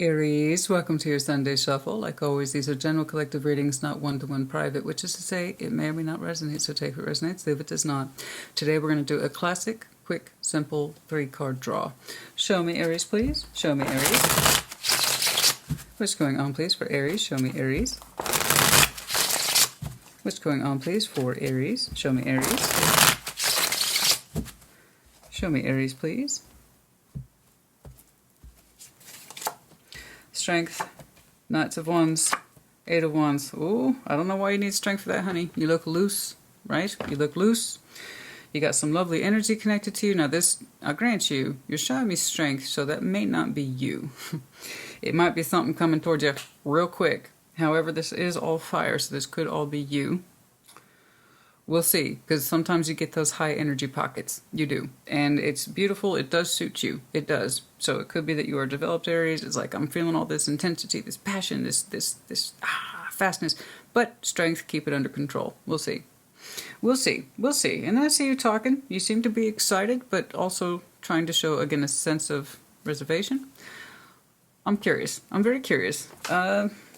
Aries, welcome to your Sunday Shuffle. Like always, these are general collective readings, not one-to-one private, which is to say it may or may not resonate, so take what resonates, leave it does not. Today we're going to do a classic, quick, simple 3-card draw. Show me Aries, please. Show me Aries. What's going on, please, for Aries? Show me Aries. What's going on, please, for Aries? Show me Aries. Show me Aries, please. Strength, Knights of Wands, 8 of Wands. Ooh, I don't know why you need strength for that, honey. You look loose, right? You look loose. You got some lovely energy connected to you. Now this, I'll grant you, you're showing me strength, so that may not be you. It might be something coming towards you real quick. However, this is all fire, so this could all be you. We'll see, because sometimes you get those high energy pockets. You do. And it's beautiful. It does suit you. It does. So it could be that you are developed Aries. It's like, I'm feeling all this intensity, this passion, this fastness. But strength, keep it under control. We'll see. We'll see. We'll see. And I see you talking. You seem to be excited, but also trying to show, again, a sense of reservation. I'm curious. I'm very curious.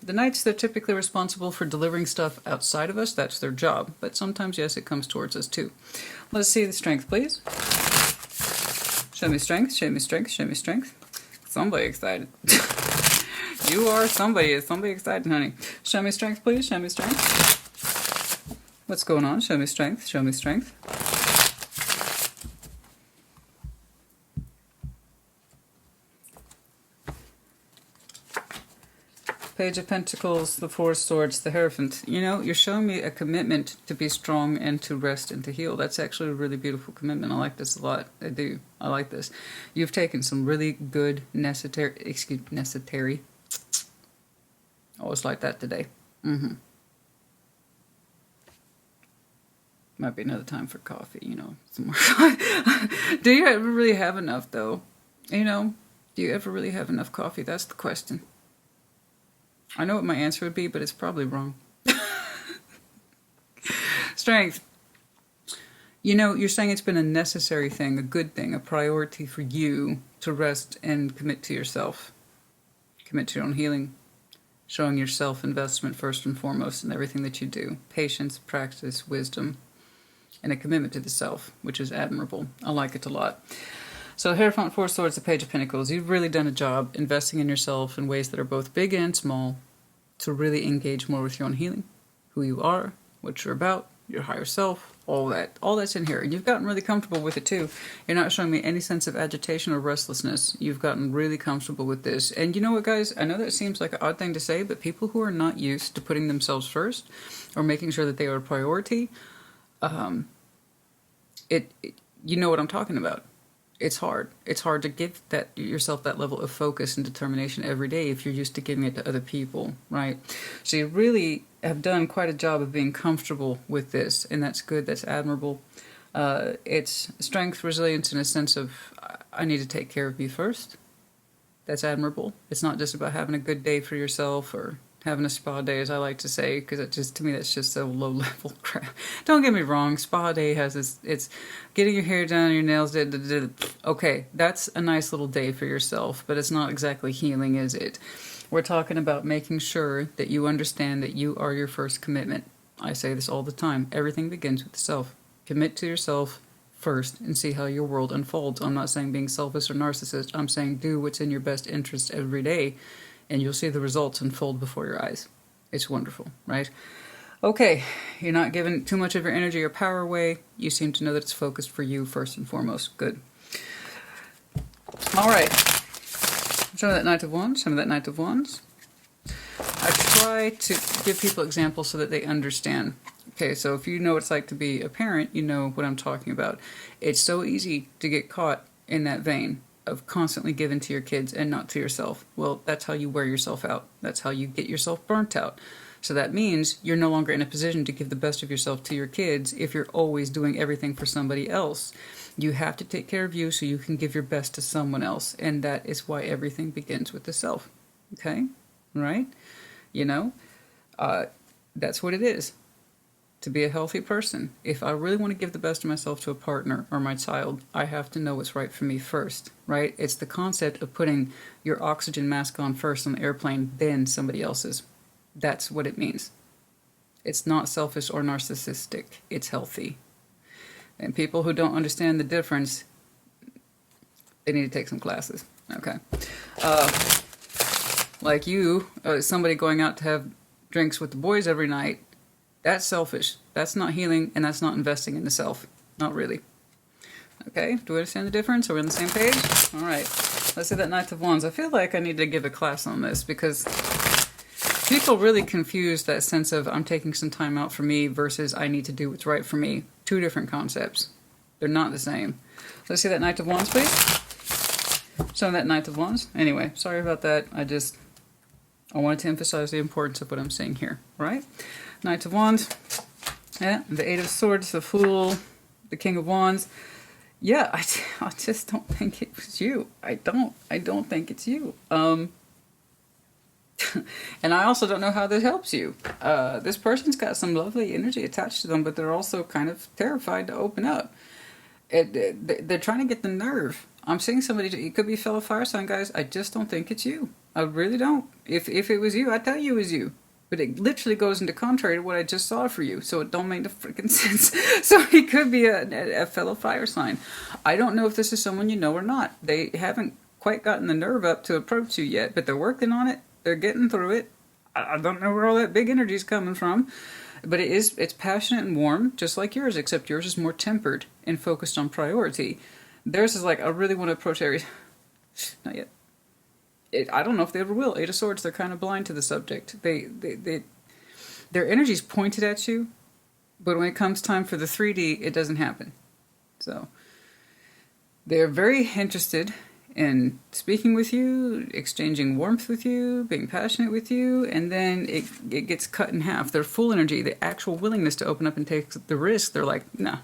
The Knights, they're typically responsible for delivering stuff outside of us. That's their job. But sometimes, yes, it comes towards us too. Let's see the strength, please. Show me strength, show me strength, show me strength. Somebody excited. You are somebody. Is somebody excited, honey? Show me strength, please. Show me strength. What's going on? Show me strength, show me strength. Page of Pentacles, the Four of Swords, the Hierophant. You know, you're showing me a commitment to be strong and to rest and to heal. That's actually a really beautiful commitment. I like this a lot. I do. I like this. You've taken some really good necessary. Always like that today. Might be another time for coffee, you know. Some more. Do you ever really have enough, though? You know, do you ever really have enough coffee? That's the question. I know what my answer would be, but it's probably wrong. Strength. You know, you're saying it's been a necessary thing, a good thing, a priority for you to rest and commit to yourself. Commit to your own healing. Showing your self-investment first and foremost in everything that you do. Patience, practice, wisdom, and a commitment to the self, which is admirable. I like it a lot. So Hierophant, Four Swords, the Page of Pentacles. You've really done a job investing in yourself in ways that are both big and small to really engage more with your own healing, who you are, what you're about, your higher self, all that. All that's in here. And you've gotten really comfortable with it too. You're not showing me any sense of agitation or restlessness. You've gotten really comfortable with this. And you know what, guys? I know that seems like an odd thing to say, but people who are not used to putting themselves first or making sure that they are a priority, you know what I'm talking about. It's hard. It's hard to give that yourself that level of focus and determination every day if you're used to giving it to other people, right? So you really have done quite a job of being comfortable with this, and that's good. That's admirable. It's strength, resilience, in a sense of I need to take care of me first. That's admirable. It's not just about having a good day for yourself or having a spa day, as I like to say, because it just, to me, that's just so low-level crap. Don't get me wrong, spa day has this, it's getting your hair done, your nails did. Okay, that's a nice little day for yourself, but it's not exactly healing, is it? We're talking about making sure that you understand that you are your first commitment. I say this all the time. Everything begins with the self. Commit to yourself first and see how your world unfolds. I'm not saying being selfish or narcissist. I'm saying do what's in your best interest every day, and you'll see the results unfold before your eyes. It's wonderful, right? Okay, you're not giving too much of your energy or power away. You seem to know that it's focused for you first and foremost. Good. All right. Show me that Knight of Wands. Show me that Knight of Wands. I try to give people examples so that they understand. Okay, so if you know what it's like to be a parent, you know what I'm talking about. It's so easy to get caught in that vein of constantly giving to your kids and not to yourself. Well, that's how you wear yourself out. That's how you get yourself burnt out. So that means you're no longer in a position to give the best of yourself to your kids if you're always doing everything for somebody else. You have to take care of you so you can give your best to someone else. And that is why everything begins with the self. Okay? Right? You know? That's what it is. To be a healthy person, if I really want to give the best of myself to a partner or my child, I have to know what's right for me first, right? It's the concept of putting your oxygen mask on first on the airplane, then somebody else's. That's what it means. It's not selfish or narcissistic. It's healthy. And people who don't understand the difference, they need to take some classes. Okay. Like you, somebody going out to have drinks with the boys every night, that's selfish. That's not healing, and that's not investing in the self. Not really. Okay, do we understand the difference? Are we on the same page? All right, let's see that Knight of Wands. I feel like I need to give a class on this because people really confuse that sense of I'm taking some time out for me versus I need to do what's right for me. Two different concepts. They're not the same. Let's see that Knight of Wands, please. Show that Knight of Wands. Anyway, sorry about that. I wanted to emphasize the importance of what I'm saying here, right? Knight of Wands, yeah, the Eight of Swords, the Fool, the King of Wands. Yeah, I just don't think it was you. I don't think it's you. And I also don't know how this helps you. This person's got some lovely energy attached to them, but they're also kind of terrified to open up. They're trying to get the nerve. I'm seeing somebody, it could be a fellow fire sign, guys. I just don't think it's you. I really don't. If it was you, I'd tell you it was you. But it literally goes into contrary to what I just saw for you. So it don't make no freaking sense. So he could be a fellow fire sign. I don't know if this is someone you know or not. They haven't quite gotten the nerve up to approach you yet. But they're working on it. They're getting through it. I don't know where all that big energy is coming from. But it's passionate and warm, just like yours. Except yours is more tempered and focused on priority. Theirs is like, I really want to approach Aries. Not yet. I don't know if they ever will. Eight of Swords, they're kind of blind to the subject. Their energy's pointed at you, but when it comes time for the 3D, it doesn't happen. So they're very interested in speaking with you, exchanging warmth with you, being passionate with you, and then it gets cut in half. Their full energy, the actual willingness to open up and take the risk, they're like, no,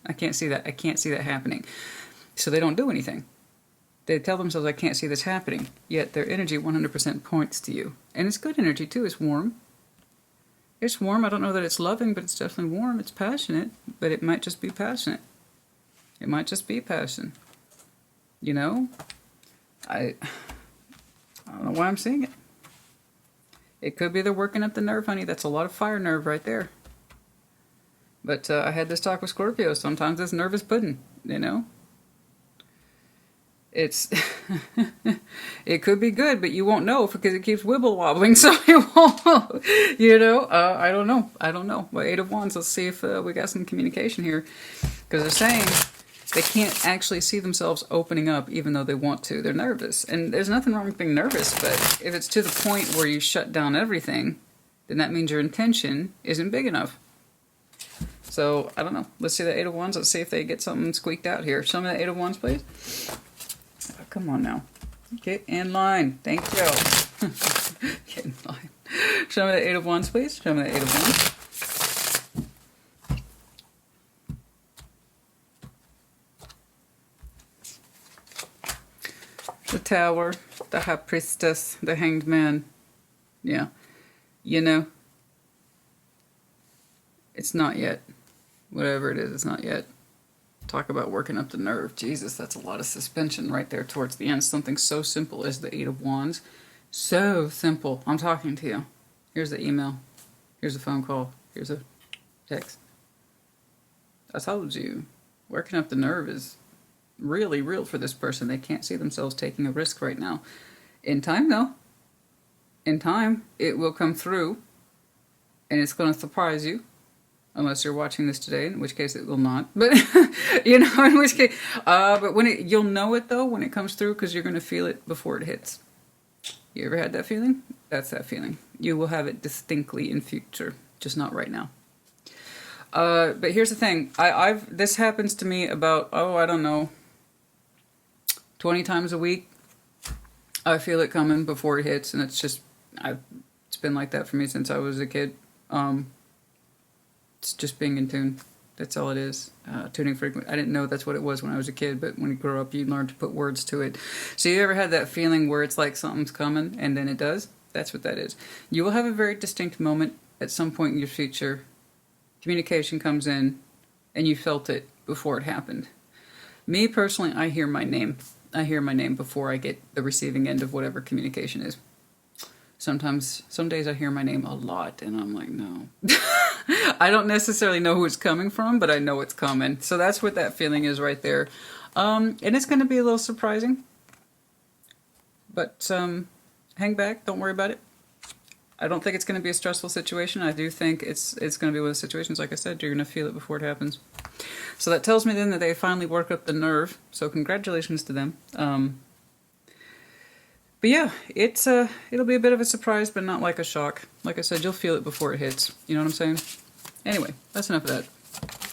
I can't see that. I can't see that happening. So they don't do anything. They tell themselves, I can't see this happening. Yet their energy 100% points to you. And it's good energy, too. It's warm. It's warm. I don't know that it's loving, but it's definitely warm. It's passionate, but it might just be passionate. It might just be passion. You know? I don't know why I'm seeing it. It could be they're working up the nerve, honey. That's a lot of fire nerve right there. But I had this talk with Scorpio. Sometimes this nerve is pudding, you know? It could be good, but you won't know because it keeps wibble wobbling, so it won't, you know. I don't know. Well, Eight of Wands, let's see if we got some communication here, because they're saying they can't actually see themselves opening up even though they want to. They're nervous, and there's nothing wrong with being nervous, but if it's to the point where you shut down everything, then that means your intention isn't big enough. So, I don't know. Let's see the Eight of Wands. Let's see if they get something squeaked out here. Show me the Eight of Wands, please. Oh, come on now. Get in line. Thank you. Get in line. Show me the Eight of Wands, please. Show me the Eight of Wands. The Tower, the High Priestess, the Hanged Man. Yeah. You know, it's not yet. Whatever it is, it's not yet. Talk about working up the nerve. Jesus, that's a lot of suspension right there towards the end. Something so simple as the Eight of Wands. So simple. I'm talking to you. Here's the email. Here's a phone call. Here's a text. I told you. Working up the nerve is really real for this person. They can't see themselves taking a risk right now. In time, though. In time, it will come through. And it's going to surprise you. Unless you're watching this today, in which case it will not. But, you know, in which case... but when you'll know it, though, when it comes through, because you're going to feel it before it hits. You ever had that feeling? That's that feeling. You will have it distinctly in future, just not right now. But here's the thing. This happens to me about, I don't know, 20 times a week. I feel it coming before it hits, and it's just... It's been like that for me since I was a kid. It's just being in tune. That's all it is. Tuning frequency. I didn't know that's what it was when I was a kid, but when you grow up, you learn to put words to it. So you ever had that feeling where it's like something's coming, and then it does? That's what that is. You will have a very distinct moment at some point in your future communication comes in and you felt it before it happened. Me personally, I hear my name. I hear my name before I get the receiving end of whatever communication is. Sometimes, some days I hear my name a lot and I'm like, no. I don't necessarily know who it's coming from, but I know it's coming. So that's what that feeling is right there. And it's going to be a little surprising. But hang back. Don't worry about it. I don't think it's going to be a stressful situation. I do think it's going to be one of the situations, like I said, you're going to feel it before it happens. So that tells me then that they finally work up the nerve. So congratulations to them. But yeah, it'll be a bit of a surprise, but not like a shock. Like I said, you'll feel it before it hits. You know what I'm saying? Anyway, that's enough of that.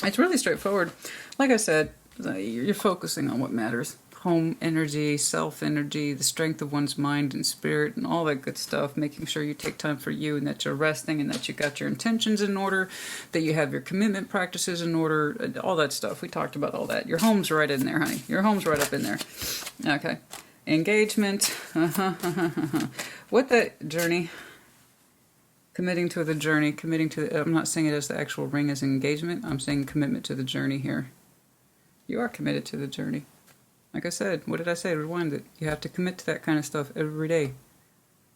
It's really straightforward. Like I said, you're focusing on what matters. Home energy, self energy, the strength of one's mind and spirit, and all that good stuff. Making sure you take time for you and that you're resting and that you got your intentions in order, that you have your commitment practices in order, all that stuff. We talked about all that. Your home's right in there, honey. Your home's right up in there. Okay. Engagement. What that journey? Committing to the journey. Committing to the, I'm not saying it as the actual ring as engagement. I'm saying commitment to the journey here. You are committed to the journey. Like I said, what did I say? Rewind it. You have to commit to that kind of stuff every day.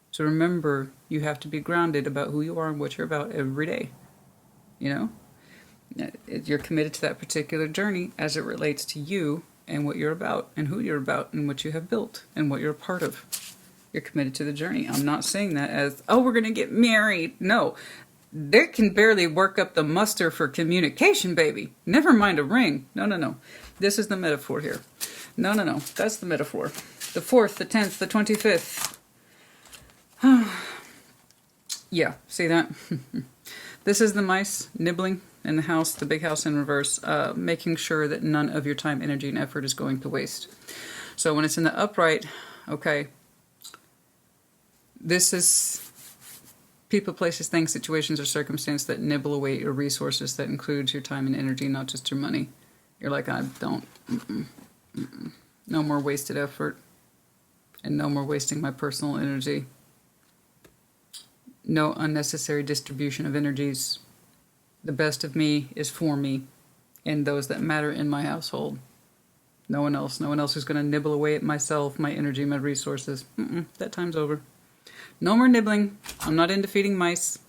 So remember, you have to be grounded about who you are and what you're about every day. You know? You're committed to that particular journey as it relates to you and what you're about and who you're about and what you have built and what you're a part of. You're committed to the journey. I'm not saying that as, oh, we're going to get married. No. They can barely work up the muster for communication, baby. Never mind a ring. No, no, no. This is the metaphor here. No, no, no. That's the metaphor. The 4th, the 10th, the 25th. Yeah, see that? This is the mice nibbling in the house, the big house in reverse, making sure that none of your time, energy, and effort is going to waste. So when it's in the upright, okay, this is people, places, things, situations, or circumstances that nibble away your resources. That includes your time and energy, not just your money. You're like, I don't... No more wasted effort, and no more wasting my personal energy. No unnecessary distribution of energies. The best of me is for me and those that matter in my household. No one else. No one else is going to nibble away at myself, my energy, my resources. That time's over. No more nibbling. I'm not into feeding mice.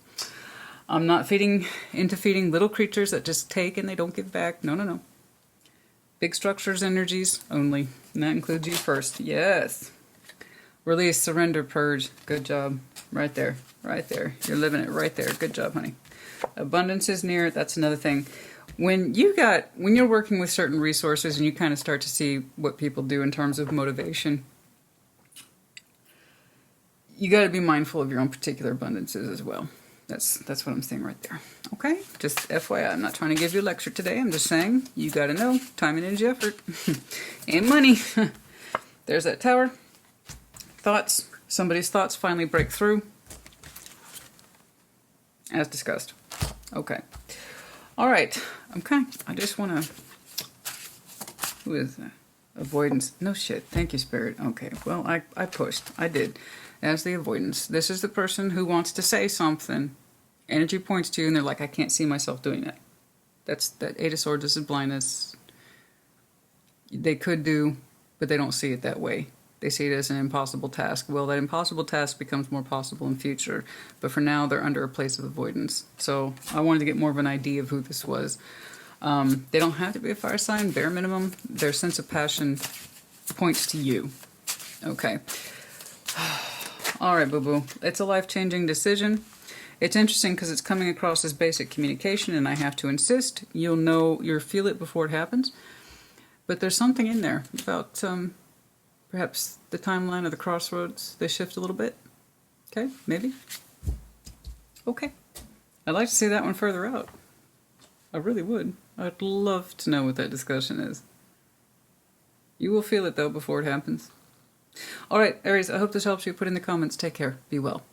I'm not into feeding little creatures that just take and they don't give back. No, no, no. Big structures, energies only. And that includes you first. Yes. Release, surrender, purge. Good job. Right there. Right there. You're living it right there. Good job, honey. Abundance is near. That's another thing. When you're working with certain resources and you kind of start to see what people do in terms of motivation, you got to be mindful of your own particular abundances as well. That's what I'm saying right there. Okay? Just FYI, I'm not trying to give you a lecture today. I'm just saying you got to know time and energy, effort, and money. There's that tower. Thoughts. Somebody's thoughts finally break through. As discussed. Okay. All right. I just want to... Who is that? Avoidance. No shit. Thank you, Spirit. Okay. Well, I pushed. I did. As the avoidance. This is the person who wants to say something. Energy points to you and they're like, I can't see myself doing that. That's that 8 of Swords. This is blindness. They could do, but they don't see it that way. They see it as an impossible task. Well, that impossible task becomes more possible in future. But for now, they're under a place of avoidance. So I wanted to get more of an idea of who this was. They don't have to be a fire sign. Bare minimum, their sense of passion points to you. Okay. All right, boo-boo. It's a life-changing decision. It's interesting because it's coming across as basic communication, and I have to insist. You'll feel it before it happens. But there's something in there about perhaps the timeline or the crossroads. They shift a little bit. Okay, maybe. Okay. I'd like to see that one further out. I really would. I'd love to know what that discussion is. You will feel it, though, before it happens. All right, Aries, I hope this helps you. Put in the comments. Take care. Be well.